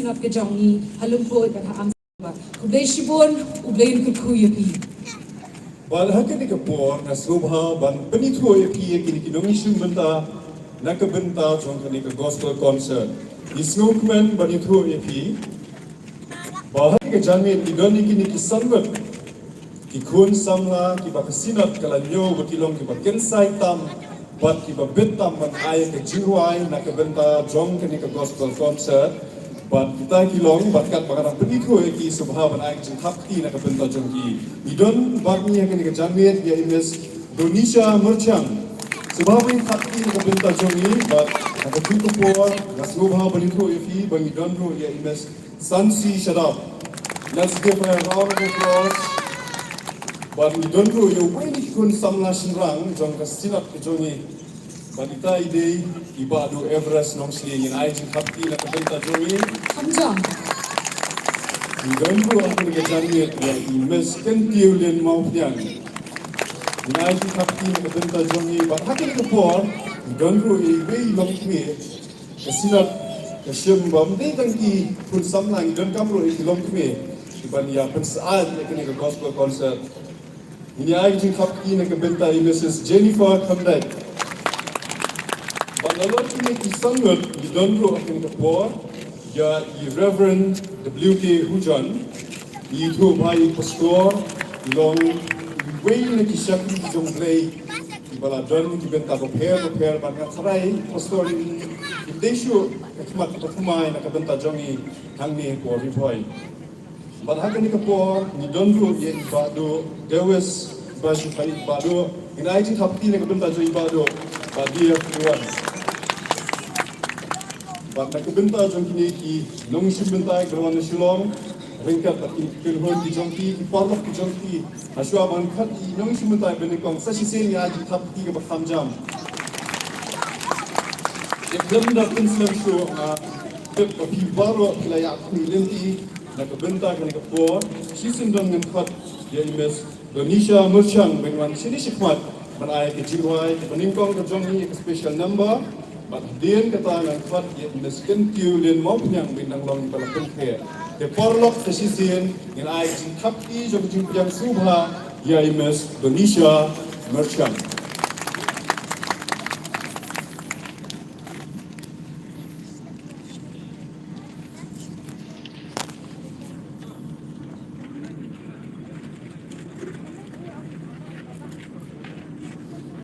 sinap ke jongi halumpoi pada am kublai shibon ublain kukuyapi Balhakan ni kapor na subha ban penitho yapi kini kinongisum benta nakabenta jong kani ka gospel concert. Isnokman banitho yapi bahagi ka janget idoni kini kisanbat ki kun samla ki bakasinat kalanyo bakilong ki bakensai tam bat ki babetam ban ay ka jiwai nakabenta jong kani ka gospel concert. Bat kita kilong batkat bakarang penitho ki subha ban ay jing thapti nakabenta jong ki idon barni kani ka janget ya imes Indonesia merchant subha ban thapti nakabenta jong ni bat nakatuto po nasubha banitho yapi bang idon ro ya imes Sansi Shadab. Let's give her a round of applause. But we don't know you when you can samla shinrang jong kasinat ke jongi. But ita ide ibadu Everest nong sli in aijin kapti na kabenta jongi. hamjam We don't know ang kini jangi ya imes kentiulin mau piang. In aijin kapti na kabenta jongi. But hakin ke por we don't know ibe long kme kasinat kasyem bam de tangki kun samla idon kamro ilong kme. Iban ya pensaad na kini ka gospel concert. Ini ay jing kapki na kabenta ay Mrs. Jennifer Kamdek. Bangalor kini kisangot di donro akin kapor ya i Reverend W.K. Hujan itu bayi pastor ilong way na kisakti di jong play ibala don kibenta repair bangat saray pastor in desyo katmat katumay na kabenta jongi hangni por ripoy. Balhakan ni kapor ni donro ye ibado dewes bashi kai ibado inaiti thapti ne kabenta jo ibado badia kuan bat na kabenta jo kini ki nong simbenta grawan silong ringkat kin hon di jongki ki parlok ki jongki aswa ban khat i nong simbenta bene kong sashi sen ya di thapti ka bakham jam ekdam da kun slam show ke pi baro kila ya ku lenti nakabenta kan kapor sisindang ng khat ya imes Indonesia merchant bengwan sini sikmat manay ke jiwai ke peningkong ke jongi ke special number bat dien kata ng khat ya imes kentiulin mau punyang bintang long pala pengke ke porlok ke sisin ng ay jing kapti jong jing subha ya imes Indonesia merchant.